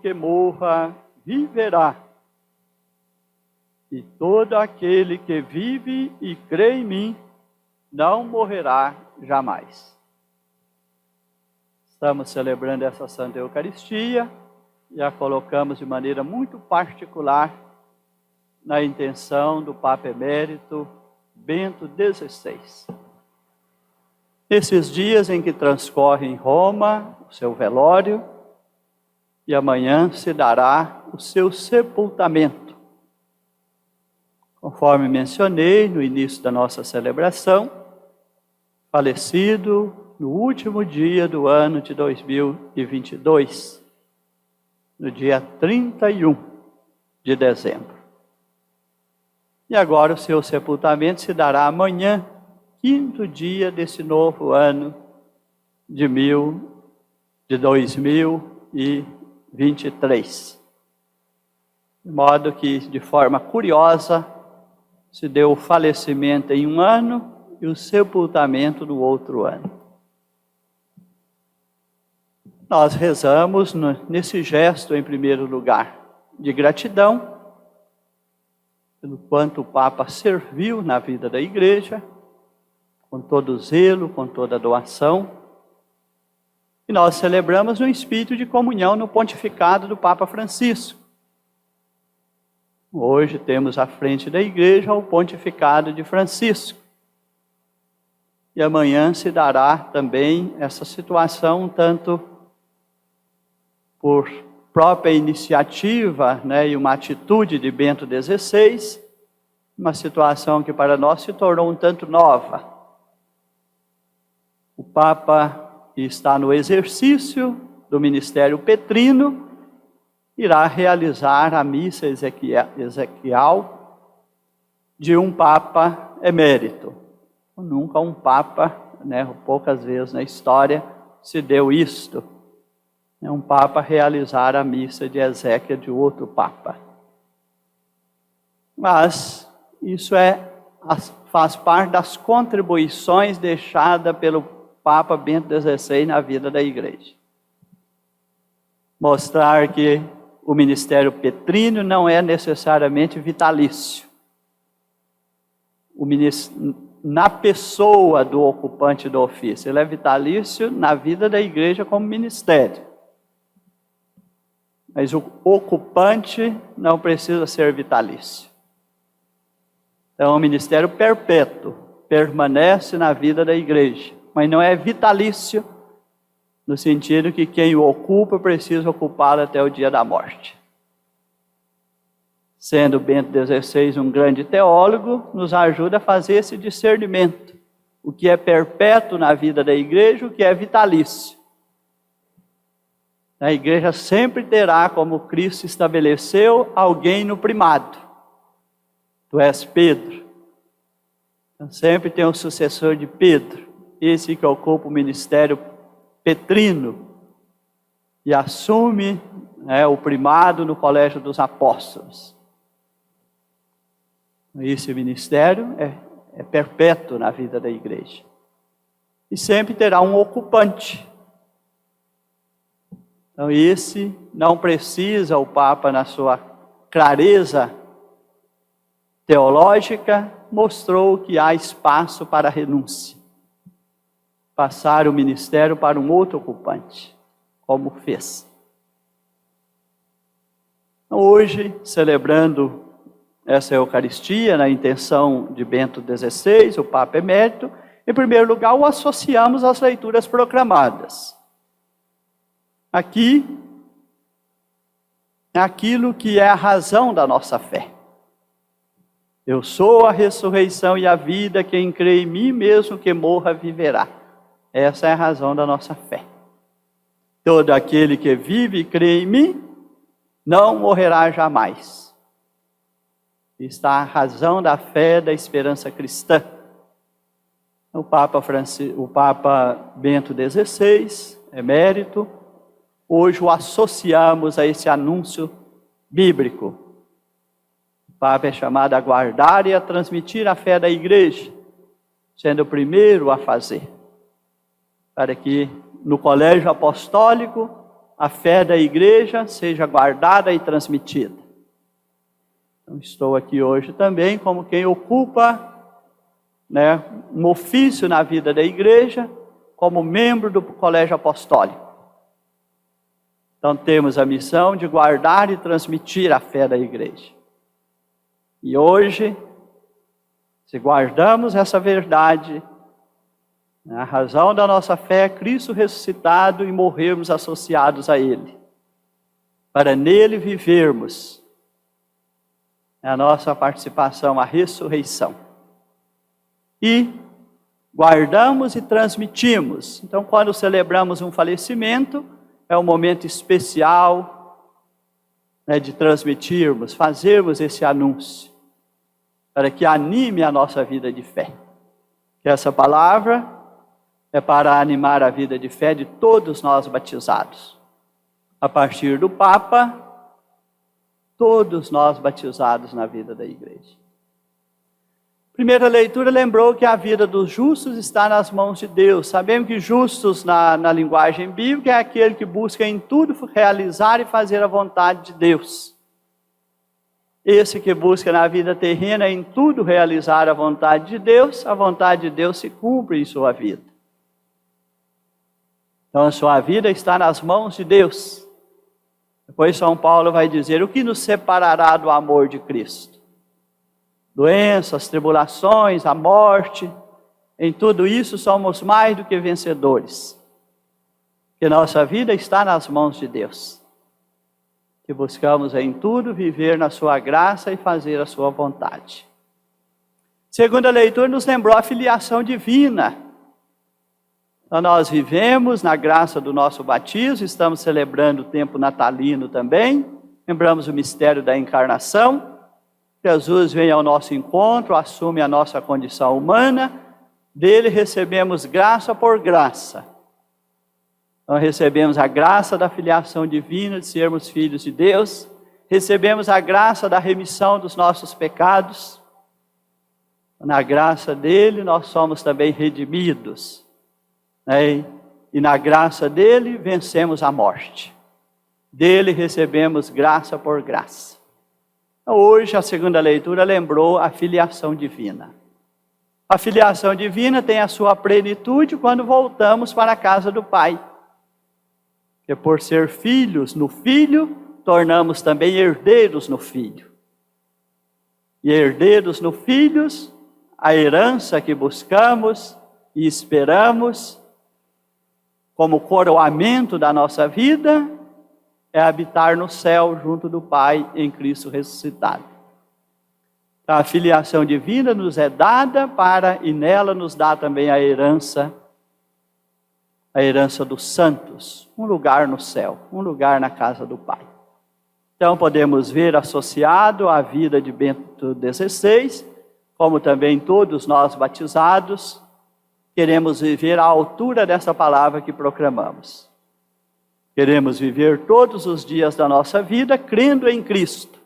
que morra viverá. E todo aquele que vive e crê em mim não morrerá jamais. Estamos celebrando essa Santa Eucaristia e a colocamos de maneira muito particular na intenção do Papa Emérito Bento XVI. Nesses dias em que transcorre em Roma o seu velório, e amanhã se dará o seu sepultamento. Conforme mencionei no início da nossa celebração, falecido no último dia do ano de 2022, no dia 31 de dezembro. E agora o seu sepultamento se dará amanhã, quinto dia desse novo ano de 2023. De modo que, de forma curiosa, se deu o falecimento em um ano e o sepultamento no outro ano. Nós rezamos nesse gesto, em primeiro lugar, de gratidão, pelo quanto o Papa serviu na vida da Igreja, com todo zelo, com toda doação. E nós celebramos no espírito de comunhão no pontificado do Papa Francisco. Hoje temos à frente da Igreja o pontificado de Francisco. E amanhã se dará também essa situação, tanto por própria iniciativa, e uma atitude de Bento XVI, uma situação que para nós se tornou um tanto nova. O Papa, que está no exercício do ministério petrino, irá realizar a missa exequial de um Papa emérito. Nunca um Papa, poucas vezes na história, se deu isto. Um Papa realizar a missa de exéquia de outro Papa. Mas isso faz parte das contribuições deixadas pelo Papa Bento XVI na vida da Igreja. Mostrar que o ministério petrino não é necessariamente vitalício. Na pessoa do ocupante do ofício, ele é vitalício na vida da Igreja como ministério. Mas o ocupante não precisa ser vitalício. Então, o ministério perpétuo permanece na vida da Igreja, mas não é vitalício, no sentido que quem o ocupa precisa ocupá-lo até o dia da morte. Sendo Bento XVI um grande teólogo, nos ajuda a fazer esse discernimento. O que é perpétuo na vida da Igreja, o que é vitalício. A Igreja sempre terá, como Cristo estabeleceu, alguém no primado. Tu és Pedro. Então, sempre tem um sucessor de Pedro. Esse que ocupa o ministério petrino e assume o primado no colégio dos apóstolos. Esse ministério é perpétuo na vida da Igreja. E sempre terá um ocupante. Então esse não precisa, o Papa na sua clareza teológica, mostrou que há espaço para a renúncia. Passar o ministério para um outro ocupante, como fez. Hoje, celebrando essa Eucaristia, na intenção de Bento XVI, o Papa Emérito, em primeiro lugar, o associamos às leituras proclamadas. Aqui, é aquilo que é a razão da nossa fé. Eu sou a ressurreição e a vida, quem crê em mim, mesmo que morra, viverá. Essa é a razão da nossa fé. Todo aquele que vive e crê em mim, não morrerá jamais. Está a razão da fé, da esperança cristã. O Papa Bento XVI, emérito, hoje o associamos a esse anúncio bíblico. O Papa é chamado a guardar e a transmitir a fé da Igreja, sendo o primeiro a fazer, para que no colégio apostólico a fé da igreja seja guardada e transmitida. Então, estou aqui hoje também como quem ocupa, um ofício na vida da igreja, como membro do Colégio Apostólico. Então temos a missão de guardar e transmitir a fé da igreja. E hoje, se guardamos essa verdade, a razão da nossa fé é Cristo ressuscitado e morrermos associados a Ele. Para nele vivermos a nossa participação, a ressurreição. E guardamos e transmitimos. Então, quando celebramos um falecimento, é um momento especial de transmitirmos, fazermos esse anúncio, para que anime a nossa vida de fé. Que essa palavra é para animar a vida de fé de todos nós batizados. A partir do Papa, todos nós batizados na vida da igreja. Primeira leitura lembrou que a vida dos justos está nas mãos de Deus. Sabemos que justos na linguagem bíblica é aquele que busca em tudo realizar e fazer a vontade de Deus. Esse que busca na vida terrena em tudo realizar a vontade de Deus, a vontade de Deus se cumpre em sua vida. Então a sua vida está nas mãos de Deus. Depois São Paulo vai dizer: o que nos separará do amor de Cristo? Doenças, tribulações, a morte, em tudo isso somos mais do que vencedores. Que nossa vida está nas mãos de Deus. Que buscamos em tudo viver na sua graça e fazer a sua vontade. Segunda leitura nos lembrou a filiação divina. Então nós vivemos na graça do nosso batismo, estamos celebrando o tempo natalino também, lembramos o mistério da encarnação. Jesus vem ao nosso encontro, assume a nossa condição humana, dele recebemos graça por graça. Então recebemos a graça da filiação divina, de sermos filhos de Deus, recebemos a graça da remissão dos nossos pecados. Na graça dele nós somos também redimidos, e na graça dele vencemos a morte. Dele recebemos graça por graça. Hoje a segunda leitura lembrou a filiação divina. A filiação divina tem a sua plenitude quando voltamos para a casa do Pai. Que por ser filhos no Filho, tornamos também herdeiros no Filho. E herdeiros no Filho, a herança que buscamos e esperamos, como coroamento da nossa vida, é habitar no céu junto do Pai em Cristo ressuscitado. Então, a filiação divina nos é dada e nela nos dá também a herança dos santos, um lugar no céu, um lugar na casa do Pai. Então podemos ver associado à vida de Bento XVI, como também todos nós batizados, queremos viver à altura dessa palavra que proclamamos. Queremos viver todos os dias da nossa vida crendo em Cristo.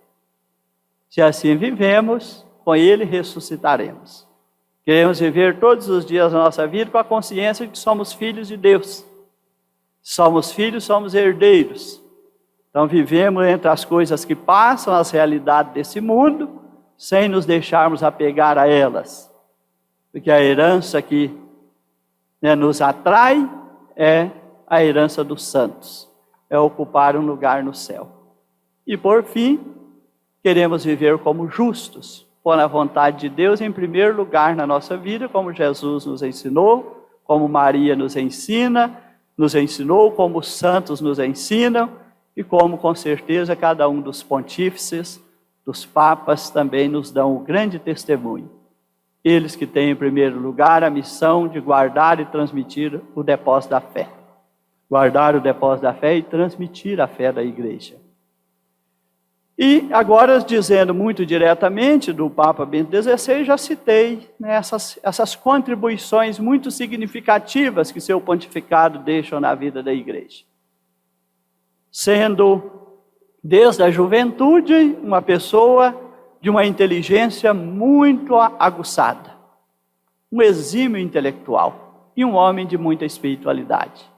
Se assim vivemos, com Ele ressuscitaremos. Queremos viver todos os dias da nossa vida com a consciência de que somos filhos de Deus. Somos filhos, somos herdeiros. Então vivemos entre as coisas que passam, as realidades desse mundo, sem nos deixarmos apegar a elas. Porque a herança que nos atrai é a herança dos santos, é ocupar um lugar no céu. E por fim, queremos viver como justos, pôr a vontade de Deus em primeiro lugar na nossa vida, como Jesus nos ensinou, como Maria nos ensinou, como os santos nos ensinam, e como com certeza cada um dos pontífices, dos papas também nos dão um grande testemunho. Eles que têm em primeiro lugar a missão de guardar e transmitir o depósito da fé. Guardar o depósito da fé e transmitir a fé da igreja. E agora, dizendo muito diretamente do Papa Bento XVI, já citei essas contribuições muito significativas que seu pontificado deixa na vida da igreja. Sendo, desde a juventude, uma pessoa de uma inteligência muito aguçada, um exímio intelectual e um homem de muita espiritualidade.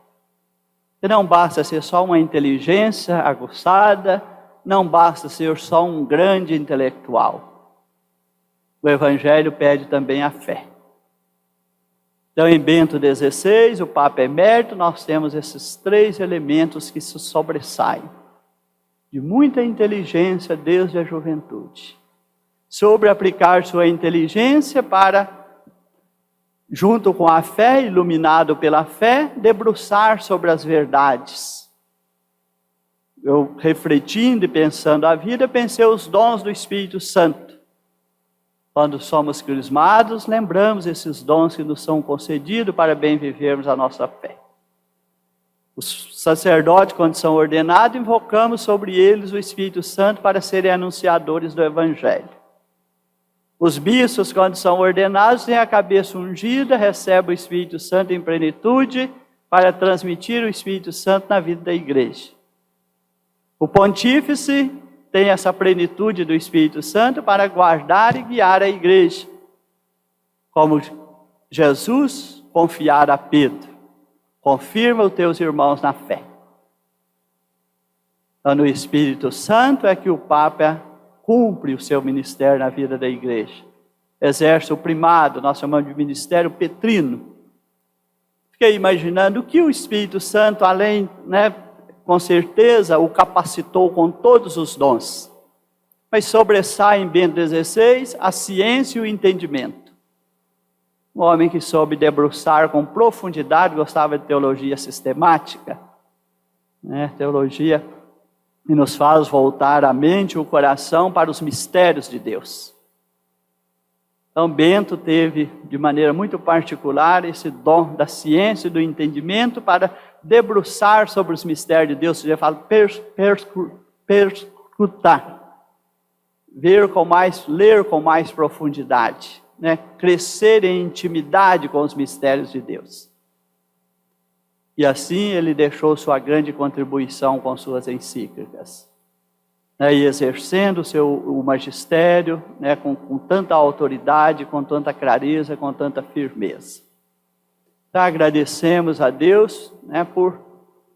Que não basta ser só uma inteligência aguçada, não basta ser só um grande intelectual. O Evangelho pede também a fé. Então, em Bento XVI, o Papa Emérito, nós temos esses 3 elementos que se sobressaem. De muita inteligência desde a juventude. Sobre aplicar sua inteligência para, junto com a fé, iluminado pela fé, debruçar sobre as verdades. Eu, refletindo e pensando a vida, pensei os dons do Espírito Santo. Quando somos crismados, lembramos esses dons que nos são concedidos para bem vivermos a nossa fé. Os sacerdotes, quando são ordenados, invocamos sobre eles o Espírito Santo para serem anunciadores do Evangelho. Os bispos, quando são ordenados, têm a cabeça ungida, recebem o Espírito Santo em plenitude para transmitir o Espírito Santo na vida da igreja. O pontífice tem essa plenitude do Espírito Santo para guardar e guiar a igreja, como Jesus confiara a Pedro: confirma os teus irmãos na fé. Então, no Espírito Santo é que o Papa cumpre o seu ministério na vida da igreja. Exerce o primado, nós chamamos de ministério petrino. Fiquei imaginando o que o Espírito Santo, além, com certeza, o capacitou com todos os dons. Mas sobressai em Bento XVI a ciência e o entendimento. Um homem que soube debruçar com profundidade, gostava de teologia sistemática. Teologia que nos faz voltar a mente e o coração para os mistérios de Deus. Então, Bento teve, de maneira muito particular, esse dom da ciência e do entendimento para debruçar sobre os mistérios de Deus. Você fala perscrutar, ler com mais profundidade, crescer em intimidade com os mistérios de Deus. E assim ele deixou sua grande contribuição com suas encíclicas. E exercendo o magistério, com tanta autoridade, com tanta clareza, com tanta firmeza. Então, agradecemos a Deus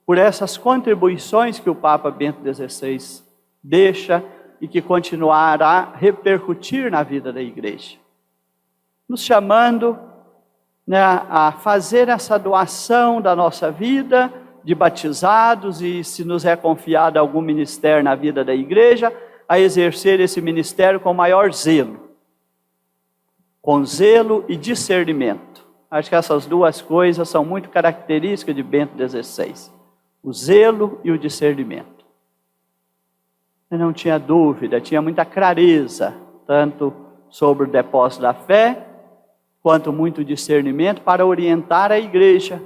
por essas contribuições que o Papa Bento XVI deixa e que continuará a repercutir na vida da igreja. Nos chamando a fazer essa doação da nossa vida, de batizados, e se nos é confiado algum ministério na vida da igreja, a exercer esse ministério com maior zelo. Com zelo e discernimento. Acho que essas 2 coisas são muito características de Bento XVI. O zelo e o discernimento. Eu não tinha dúvida, tinha muita clareza, tanto sobre o depósito da fé, quanto muito discernimento para orientar a igreja,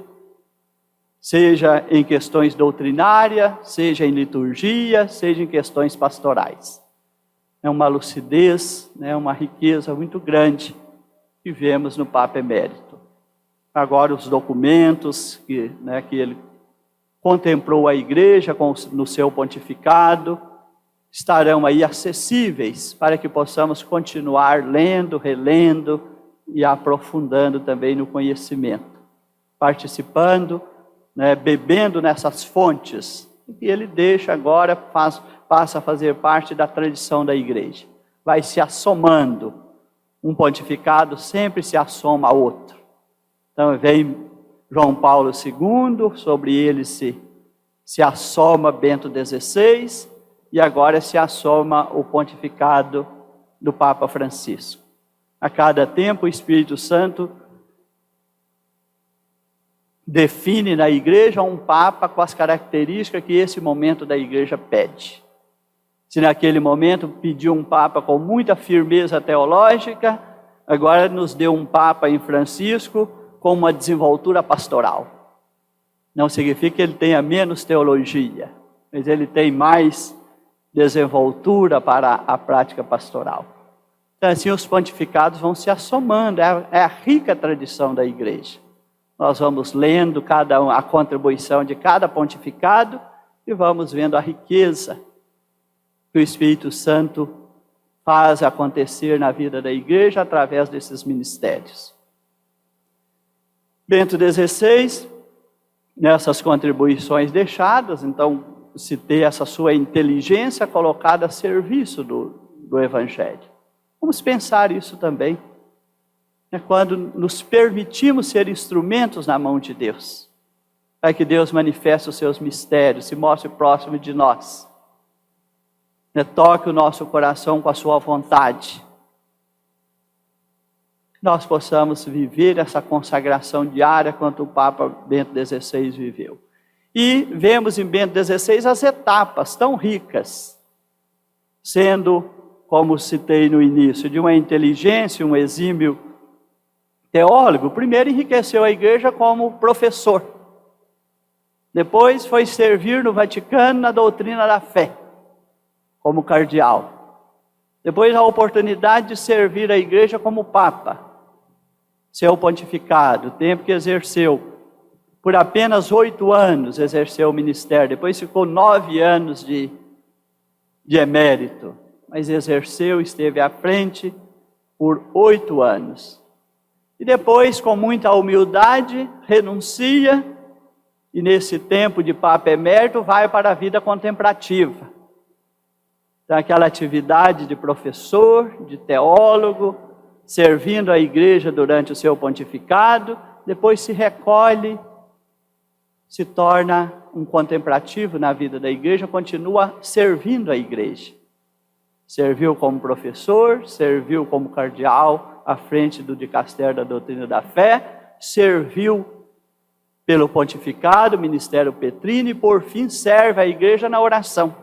seja em questões doutrinárias, seja em liturgia, seja em questões pastorais. É uma lucidez, uma riqueza muito grande que vemos no Papa Emérito. Agora os documentos que ele contemplou a igreja no seu pontificado, estarão aí acessíveis para que possamos continuar lendo, relendo e aprofundando também no conhecimento, participando, bebendo nessas fontes, que ele deixa agora, passa a fazer parte da tradição da igreja. Vai se assomando, um pontificado sempre se assoma a outro. Então vem João Paulo II, sobre ele se assoma Bento XVI, e agora se assoma o pontificado do Papa Francisco. A cada tempo o Espírito Santo define na igreja um Papa com as características que esse momento da igreja pede. Se naquele momento pediu um Papa com muita firmeza teológica, agora nos deu um Papa em Francisco com uma desenvoltura pastoral. Não significa que ele tenha menos teologia, mas ele tem mais desenvoltura para a prática pastoral. Então assim os pontificados vão se assomando, é a rica tradição da igreja. Nós vamos lendo a contribuição de cada pontificado e vamos vendo a riqueza que o Espírito Santo faz acontecer na vida da igreja através desses ministérios. Bento XVI nessas contribuições deixadas, então, se ter essa sua inteligência colocada a serviço do Evangelho. Vamos pensar isso também. É quando nos permitimos ser instrumentos na mão de Deus, para que Deus manifeste os seus mistérios, se mostre próximo de nós, toque o nosso coração com a sua vontade, nós possamos viver essa consagração diária quanto o Papa Bento XVI viveu. E vemos em Bento XVI as etapas tão ricas, sendo, como citei no início, de uma inteligência, um exímio teólogo. Primeiro enriqueceu a igreja como professor. Depois foi servir no Vaticano na doutrina da fé, como cardeal. Depois a oportunidade de servir a igreja como Papa. Seu pontificado, tempo que exerceu, por apenas 8 anos exerceu o ministério, depois ficou 9 anos de emérito, mas exerceu, esteve à frente por 8 anos. E depois, com muita humildade, renuncia, e nesse tempo de Papa emérito, vai para a vida contemplativa. Então, aquela atividade de professor, de teólogo, servindo a igreja durante o seu pontificado, depois se recolhe, se torna um contemplativo na vida da igreja, continua servindo a igreja. Serviu como professor, serviu como cardeal à frente do dicastério da doutrina da fé, serviu pelo pontificado, ministério petrino, e por fim serve a igreja na oração,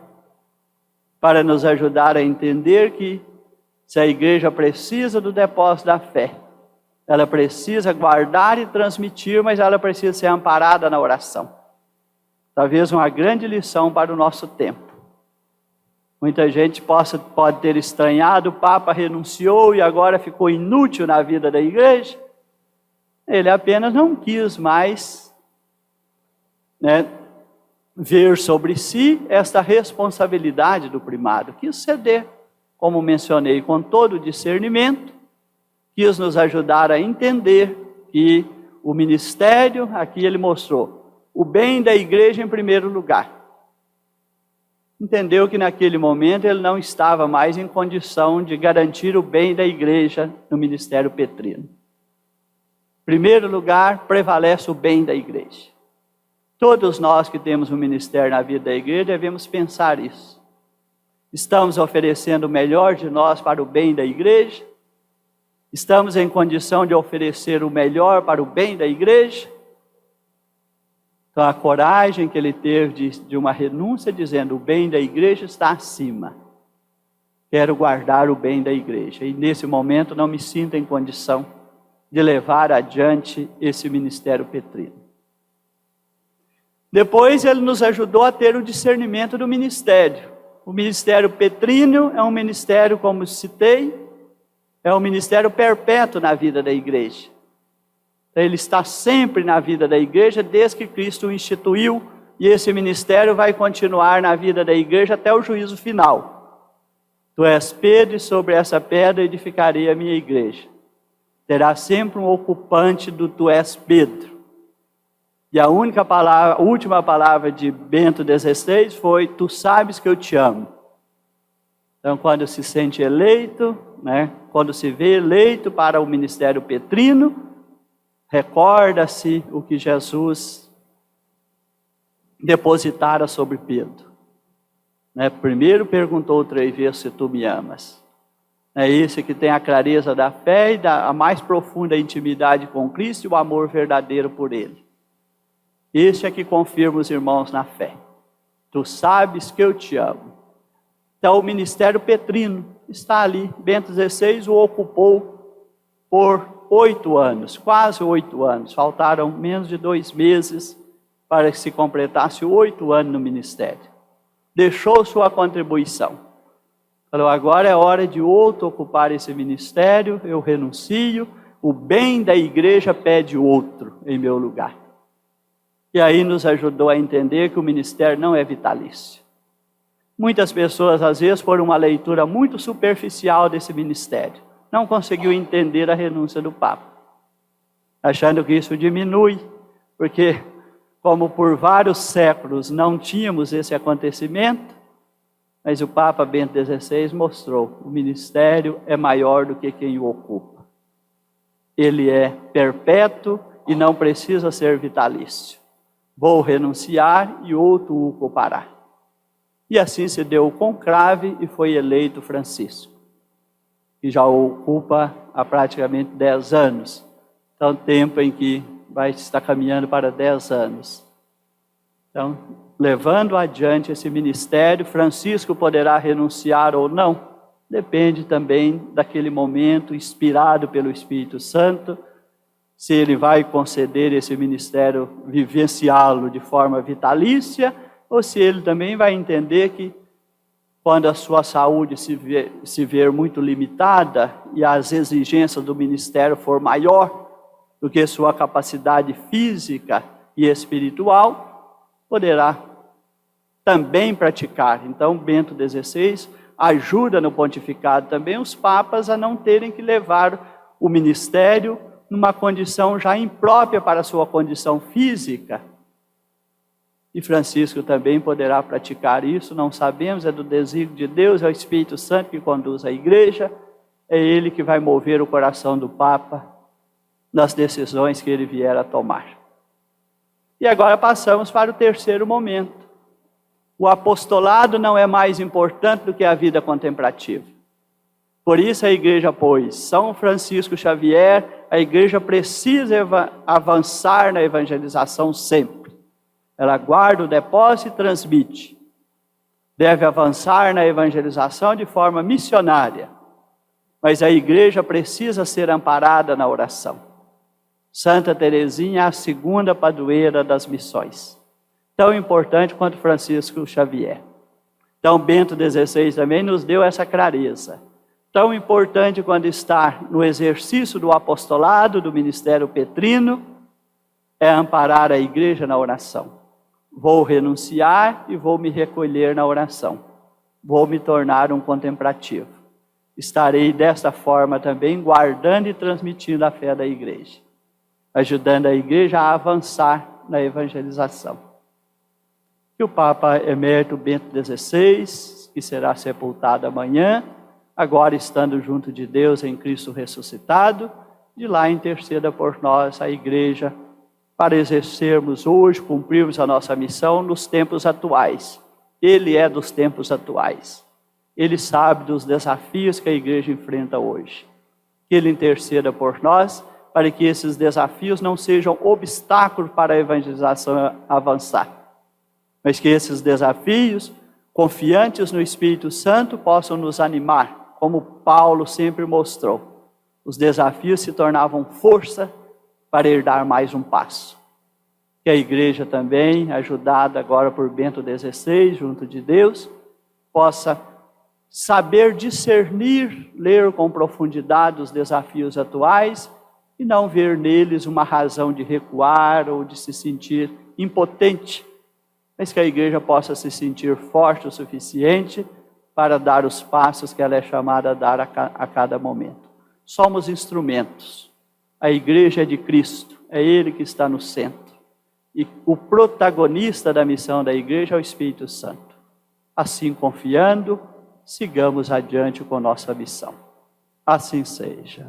para nos ajudar a entender que se a igreja precisa do depósito da fé, ela precisa guardar e transmitir, mas ela precisa ser amparada na oração. Talvez uma grande lição para o nosso tempo. Muita gente pode ter estranhado, o Papa renunciou e agora ficou inútil na vida da igreja. Ele apenas não quis mais ver sobre si esta responsabilidade do primado, quis ceder, como mencionei, com todo o discernimento, quis nos ajudar a entender que o ministério, aqui ele mostrou, o bem da igreja em primeiro lugar. Entendeu que naquele momento ele não estava mais em condição de garantir o bem da igreja no ministério petrino. Em primeiro lugar, prevalece o bem da igreja. Todos nós que temos um ministério na vida da igreja devemos pensar isso. Estamos oferecendo o melhor de nós para o bem da igreja? Estamos em condição de oferecer o melhor para o bem da igreja? Então a coragem que ele teve de uma renúncia, dizendo: o bem da igreja está acima. Quero guardar o bem da igreja. E nesse momento não me sinto em condição de levar adiante esse ministério petrino. Depois ele nos ajudou a ter o discernimento do ministério. O ministério petríneo é um ministério, como citei, é um ministério perpétuo na vida da igreja. Ele está sempre na vida da igreja desde que Cristo o instituiu, e esse ministério vai continuar na vida da igreja até o juízo final. Tu és Pedro, e sobre essa pedra edificarei a minha igreja. Terá sempre um ocupante do tu és Pedro. E a última palavra de Bento XVI foi: tu sabes que eu te amo. Então, quando se sente eleito, quando se vê eleito para o ministério petrino, recorda-se o que Jesus depositara sobre Pedro. Primeiro perguntou 3 vezes se tu me amas. É esse que tem a clareza da fé e a mais profunda intimidade com Cristo e o amor verdadeiro por Ele. Este é que confirma os irmãos na fé. Tu sabes que eu te amo. Então o ministério petrino está ali. Bento XVI o ocupou por 8 anos, quase 8 anos. Faltaram menos de 2 meses para que se completasse 8 anos no ministério. Deixou sua contribuição. Falou: agora é hora de outro ocupar esse ministério, eu renuncio, o bem da igreja pede outro em meu lugar. E aí nos ajudou a entender que o ministério não é vitalício. Muitas pessoas, às vezes, por uma leitura muito superficial desse ministério, não conseguiu entender a renúncia do Papa, achando que isso diminui, porque como por vários séculos não tínhamos esse acontecimento, mas o Papa Bento XVI mostrou: o ministério é maior do que quem o ocupa. Ele é perpétuo e não precisa ser vitalício. Vou renunciar e outro o ocupará. E assim se deu o conclave e foi eleito Francisco, que já ocupa há praticamente 10 anos. Então, tempo em que vai estar caminhando para 10 anos. Então, levando adiante esse ministério, Francisco poderá renunciar ou não, depende também daquele momento, inspirado pelo Espírito Santo, se ele vai conceder esse ministério, vivenciá-lo de forma vitalícia, ou se ele também vai entender que, quando a sua saúde se ver muito limitada e as exigências do ministério for maior do que sua capacidade física e espiritual, poderá também praticar. Então, Bento XVI ajuda no pontificado também os papas a não terem que levar o ministério numa condição já imprópria para a sua condição física. E Francisco também poderá praticar isso, não sabemos, é do desígnio de Deus, é o Espírito Santo que conduz a igreja, é ele que vai mover o coração do Papa nas decisões que ele vier a tomar. E agora passamos para o terceiro momento. O apostolado não é mais importante do que a vida contemplativa. Por isso a igreja pôs São Francisco Xavier, a igreja precisa avançar na evangelização sempre. Ela guarda o depósito e transmite. Deve avançar na evangelização de forma missionária. Mas a igreja precisa ser amparada na oração. Santa Teresinha é a segunda padroeira das missões. Tão importante quanto Francisco Xavier. Então Bento XVI também nos deu essa clareza. Tão importante quando está no exercício do apostolado, do ministério petrino, é amparar a igreja na oração. Vou renunciar e vou me recolher na oração. Vou me tornar um contemplativo. Estarei desta forma também guardando e transmitindo a fé da igreja, ajudando a igreja a avançar na evangelização. Que o Papa Emérito Bento XVI, que será sepultado amanhã, agora estando junto de Deus em Cristo ressuscitado, de lá interceda por nós, a igreja, para exercermos hoje, cumprirmos a nossa missão nos tempos atuais. Ele é dos tempos atuais. Ele sabe dos desafios que a igreja enfrenta hoje. Que Ele interceda por nós, para que esses desafios não sejam obstáculos para a evangelização avançar. Mas que esses desafios, confiantes no Espírito Santo, possam nos animar, como Paulo sempre mostrou. Os desafios se tornavam força para ir dar mais um passo. Que a igreja também, ajudada agora por Bento XVI, junto de Deus, possa saber discernir, ler com profundidade os desafios atuais e não ver neles uma razão de recuar ou de se sentir impotente, mas que a igreja possa se sentir forte o suficiente para dar os passos que ela é chamada a dar a cada momento. Somos instrumentos. A igreja é de Cristo, é Ele que está no centro. E o protagonista da missão da igreja é o Espírito Santo. Assim, confiando, sigamos adiante com nossa missão. Assim seja.